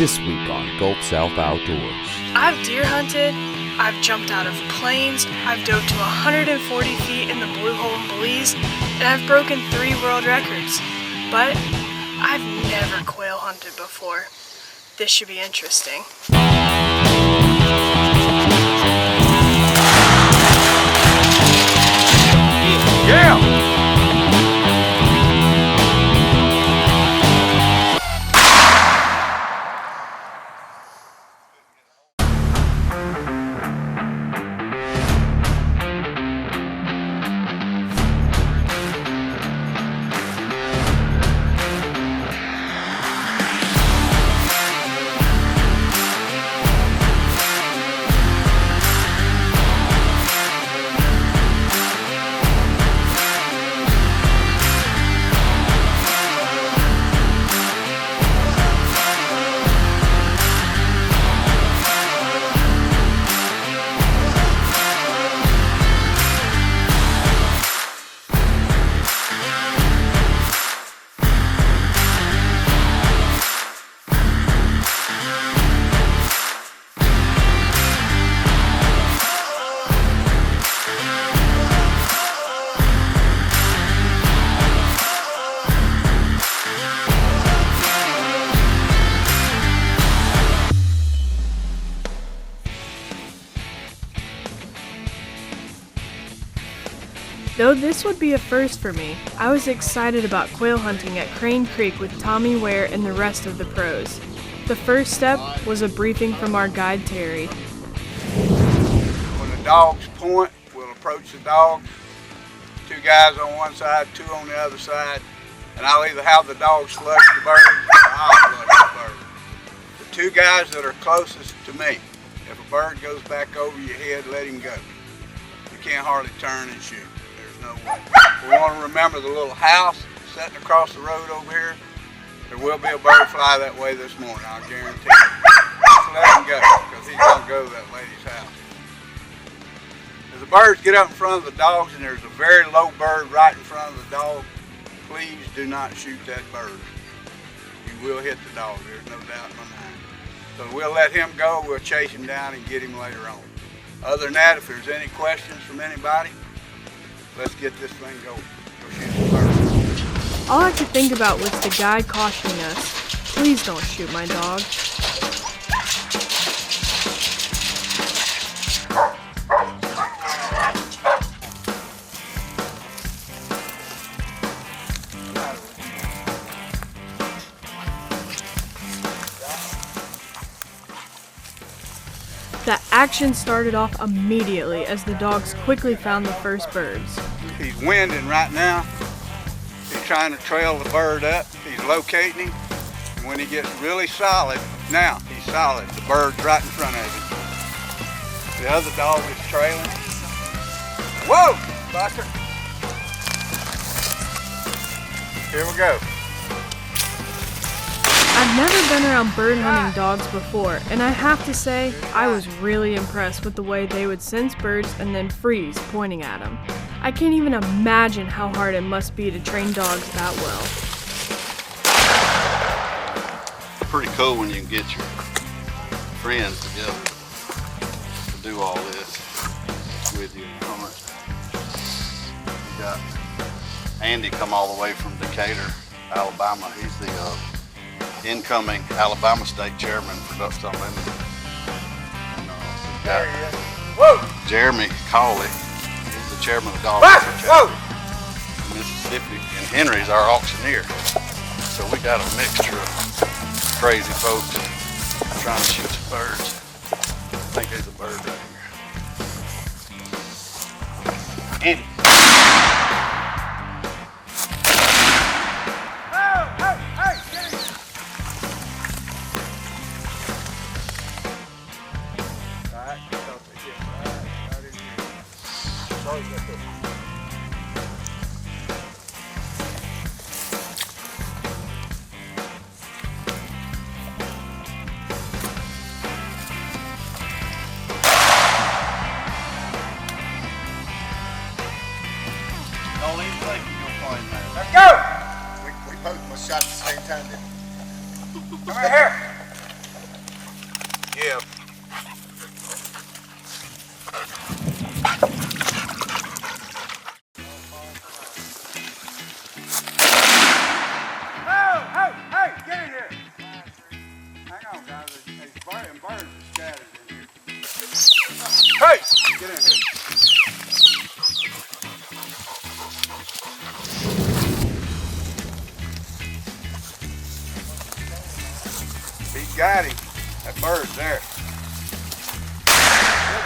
This week on Gulf South Outdoors. I've deer hunted, I've jumped out of planes, I've dove to 140 feet in the Blue Hole in Belize, and I've broken 3 world records. But I've never quail hunted before. This should be interesting. Yeah! Though this would be a first for me, I was excited about quail hunting at Crane Creek with Tommy Ware and the rest of the pros. The first step was a briefing from our guide Terry. When the dogs point, we'll approach the dogs. 2 guys on one side, 2 on the other side, and I'll either have the dogs flush the bird or I'll flush the bird. The 2 guys that are closest to me, if a bird goes back over your head, let him go. You can't hardly turn and shoot. No way. We want to remember the little house sitting across the road over here. There will be a bird fly that way this morning, I'll guarantee you. Just let him go, because he's going to go to that lady's house. As the birds get up in front of the dogs and there's a very low bird right in front of the dog, please do not shoot that bird. You will hit the dog, there's no doubt in my mind. So we'll let him go, we'll chase him down and get him later on. Other than that, if there's any questions from anybody, let's get this thing going. Go shoot the bird. All I could think about was the guy cautioning us, please don't shoot my dog. The action started off immediately as the dogs quickly found the first birds. He's winding right now. He's trying to trail the bird up. He's locating him. And when he gets really solid, now he's solid. The bird's right in front of him. The other dog is trailing. Whoa, Buster. Here we go. I've never been around bird hunting dogs before, and I have to say, I was really impressed with the way they would sense birds and then freeze pointing at them. I can't even imagine how hard it must be to train dogs that well. Pretty cool when you can get your friends together to do all this with you. You got Andy come all the way from Decatur, Alabama. He's the incoming Alabama State Chairman for Ducks Unlimited. There he is. Whoa! Jeremy Cawley, he's the chairman of the Dog Whoa! Mississippi, and Henry's our auctioneer. So we got a mixture of crazy folks trying to shoot some birds. I think there's a bird right here. Andy. Hang on, guys. There's birds are scattered in here. Hey! Get in here. He got him. That bird's there.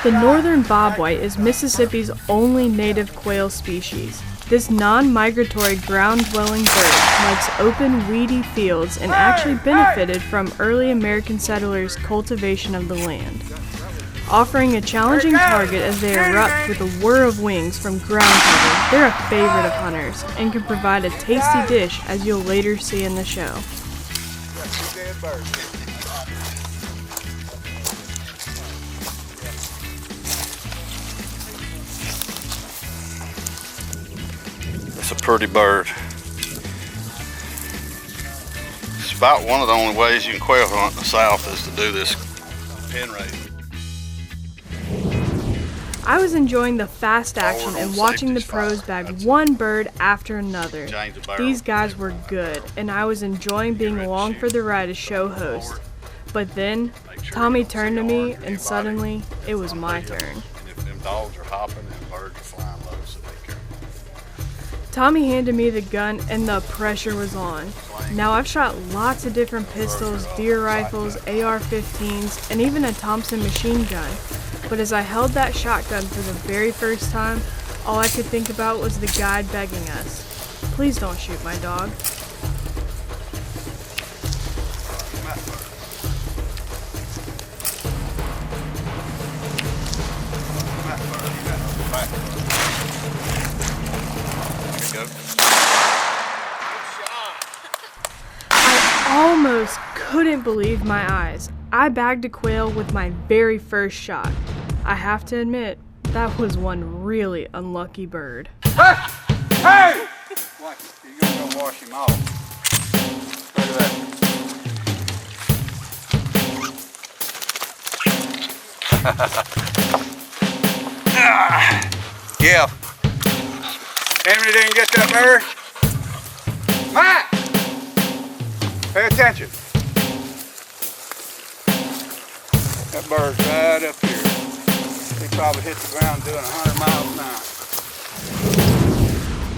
The northern bobwhite is Mississippi's only native quail species. This non-migratory ground-dwelling bird likes open, weedy fields and actually benefited from early American settlers' cultivation of the land. Offering a challenging target as they erupt with a whir of wings from ground cover, they're a favorite of hunters and can provide a tasty dish, as you'll later see in the show. It's a pretty bird. It's about one of the only ways you can quail hunt in the South is to do this pen raising. I was enjoying the fast action and watching the pros bag one bird after another. These guys were good, and I was enjoying being along for the ride as show host. But then, Tommy turned to me, and suddenly, it was my turn. And if them dogs are hopping and birds are flying low, so be careful. Tommy handed me the gun, and the pressure was on. Now I've shot lots of different pistols, deer rifles, AR-15s, and even a Thompson machine gun. But as I held that shotgun for the very first time, all I could think about was the guide begging us, "Please don't shoot my dog." I almost couldn't believe my eyes. I bagged a quail with my very first shot. I have to admit, that was one really unlucky bird. Hey! Hey! Watch it. You're gonna go wash him off. Look at that. Yeah. Henry didn't get that bird. Matt! Pay attention. That bird's right up here. He probably hit the ground doing 100 miles an hour.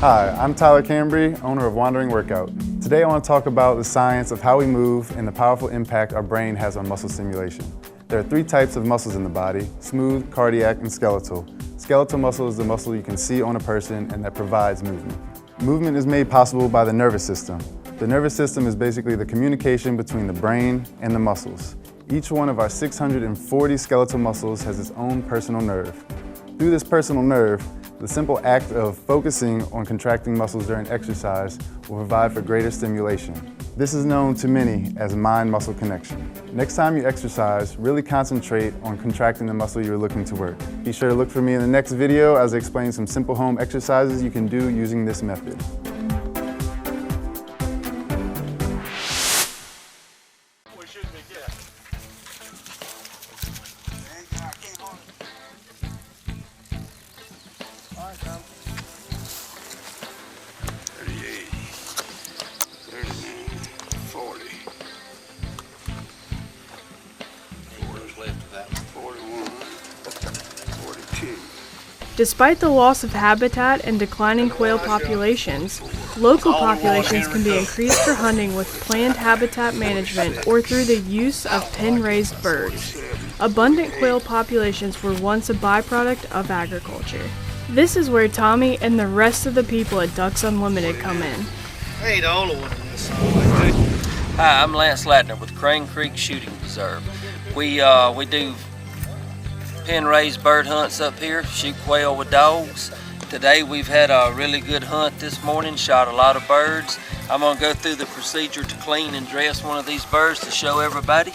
Hi, I'm Tyler Cambry, owner of Wandering Workout. Today I want to talk about the science of how we move and the powerful impact our brain has on muscle stimulation. There are 3 types of muscles in the body: smooth, cardiac, and skeletal. Skeletal muscle is the muscle you can see on a person and that provides movement. Movement is made possible by the nervous system. The nervous system is basically the communication between the brain and the muscles. Each one of our 640 skeletal muscles has its own personal nerve. Through this personal nerve, the simple act of focusing on contracting muscles during exercise will provide for greater stimulation. This is known to many as mind-muscle connection. Next time you exercise, really concentrate on contracting the muscle you're looking to work. Be sure to look for me in the next video as I explain some simple home exercises you can do using this method. Despite the loss of habitat and declining quail populations, local populations can be increased for hunting with planned habitat management or through the use of pen-raised birds. Abundant quail populations were once a byproduct of agriculture. This is where Tommy and the rest of the people at Ducks Unlimited come in. Hey, the only one in this. Hi, I'm Lance Ladner with Crane Creek Shooting Preserve. We do pen-raised bird hunts up here, shoot quail with dogs. Today we've had a really good hunt this morning, shot a lot of birds. I'm gonna go through the procedure to clean and dress one of these birds to show everybody.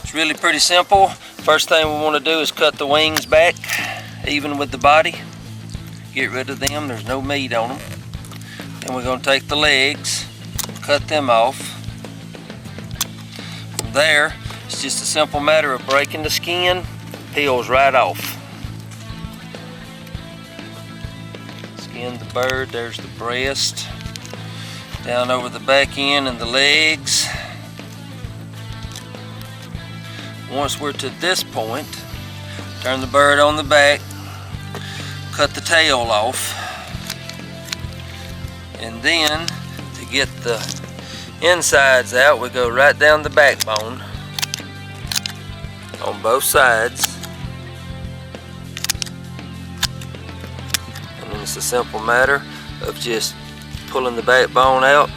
It's really pretty simple. First thing we wanna do is cut the wings back, even with the body. Get rid of them, there's no meat on them. Then we're gonna take the legs, cut them off. From there, it's just a simple matter of breaking the skin, peels right off. Skin the bird, there's the breast, down over the back end and the legs. Once we're to this point, turn the bird on the back, cut the tail off, and then to get the insides out, we go right down the backbone on both sides. And then it's a simple matter of just pulling the backbone out,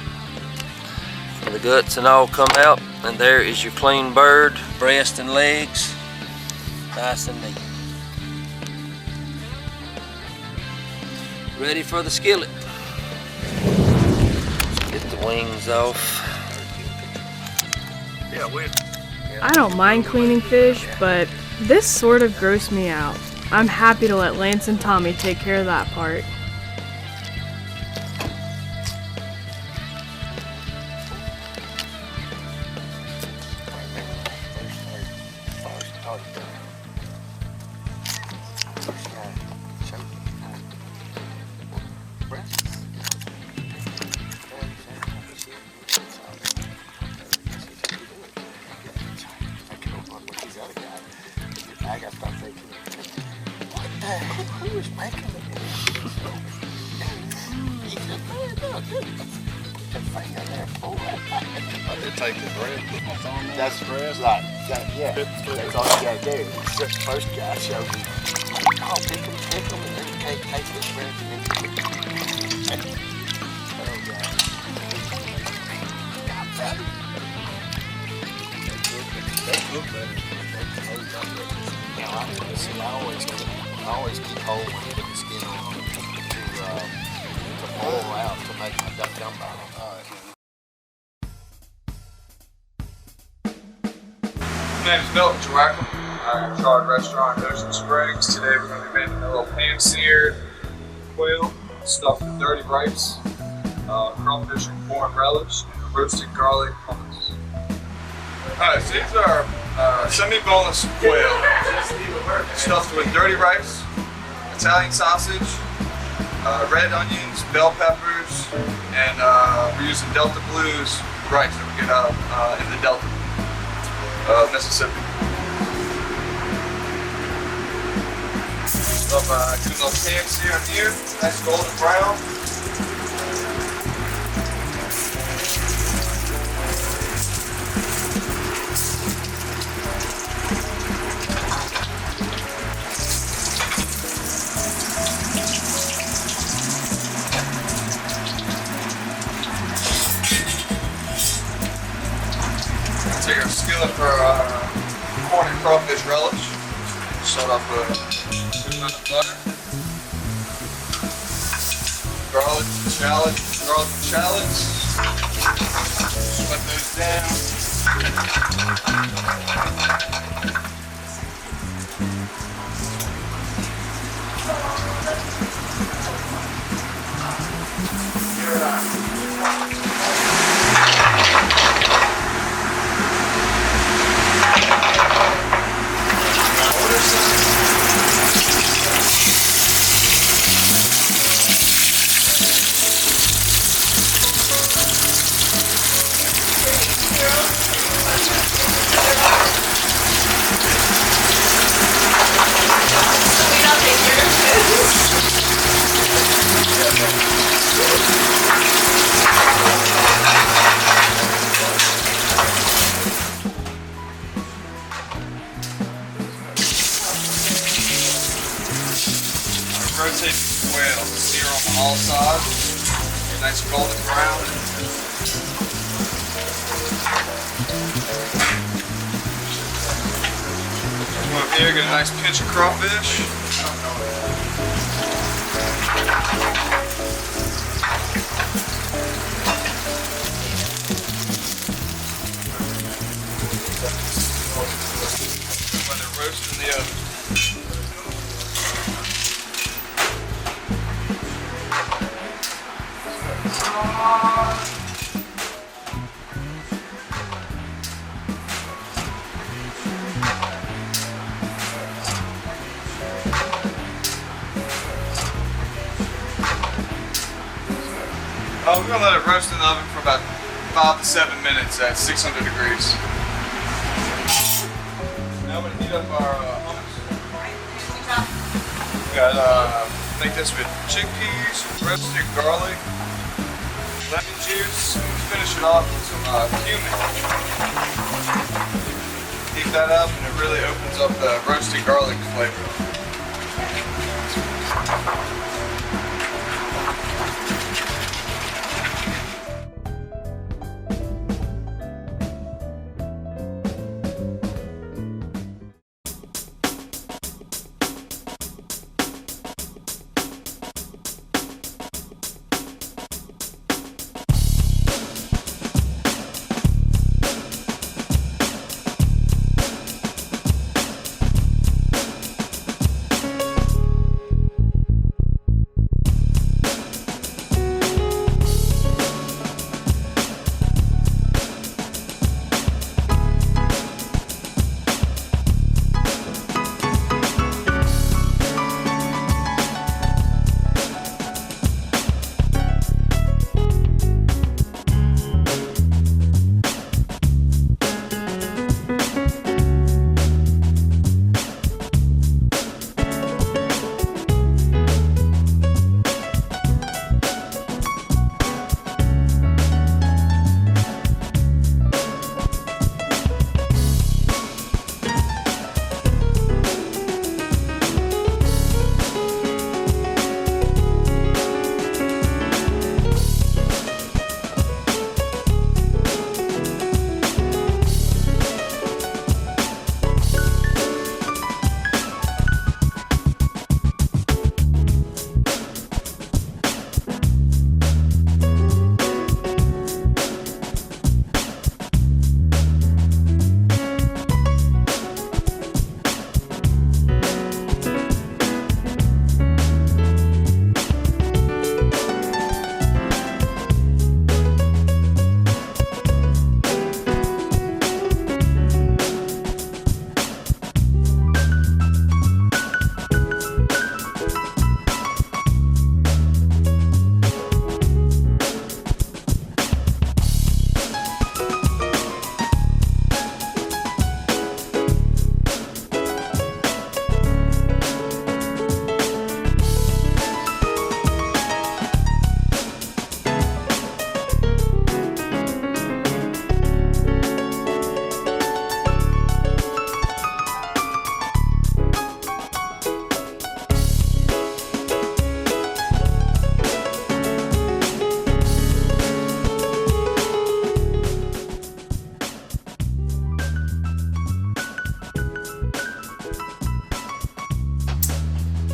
and the guts and all come out, and there is your clean bird, breast and legs, nice and neat. Ready for the skillet. Get the wings off. I don't mind cleaning fish, but this sort of grossed me out. I'm happy to let Lance and Tommy take care of that part. I got to start thinking, what the hell? Who is making it? I did take the bread. That's the bread? Right. Yeah. That's all you got to do. The first guy showed me, oh, pick them, and then you can't take this bread. Oh, God. They look better. I always keep hold when you put the skin on to boil out to make my duck gumbo. My name is Milton Joachim. I'm in charge of restaurant in Ocean Springs. Today we're going to be making a little pan-seared quail stuffed with dirty rice, crawfish and corn relish, and roasted garlic hummus. Alright, so these are semi-boneless quail stuffed with dirty rice, Italian sausage, red onions, bell peppers, and we're using Delta Blues rice that we get out in the Delta of Mississippi. Some good little pan-sear in here, nice golden brown. Take our skillet for corn and crawfish relish. Start off with a good amount of butter, garlic and shallots. Sweat those down. Rotate the quail, sear on all sides, get a nice golden brown. Come up here, get a nice pinch of crawfish. When they're roasted in the oven. We're going to let it roast in the oven for about 5 to 7 minutes at 600 degrees. our hummus. We got, make this with chickpeas, roasted garlic, lemon juice, and finish it off with some cumin. Heat that up and it really opens up the roasted garlic flavor.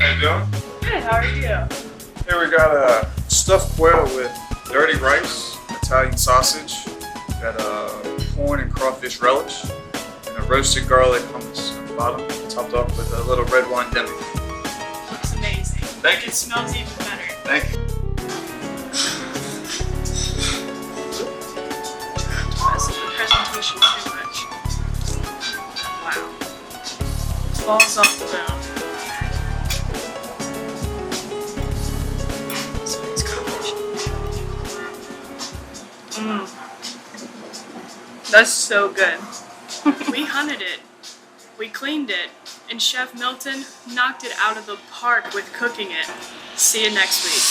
How you doing? Good, how are you? Here we got a stuffed quail with dirty rice, Italian sausage, got a corn and crawfish relish, and a roasted garlic hummus at the bottom, topped off with a little red wine demi. Looks amazing. Thank you. It smells even better. Thank you. Mess up the presentation too much. Wow. Falls off the bone. That's so good. We hunted it, we cleaned it, and Chef Milton knocked it out of the park with cooking it. See you next week.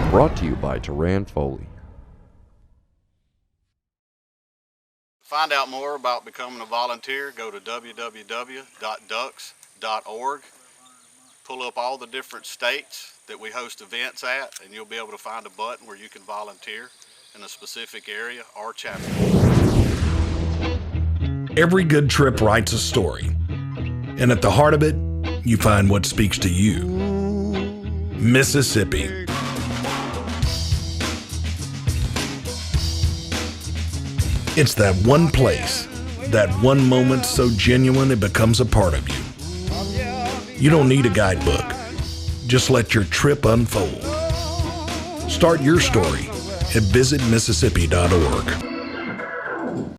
Brought to you by Teran Foley. To find out more about becoming a volunteer, go to www.ducks.org. Pull up all the different states that we host events at, and you'll be able to find a button where you can volunteer in a specific area or chapter. Every good trip writes a story, and at the heart of it, you find what speaks to you. Mississippi. It's that one place that one moment so genuine it becomes a part of you. You don't need a guidebook. Just let your trip unfold. Start your story at visitmississippi.org.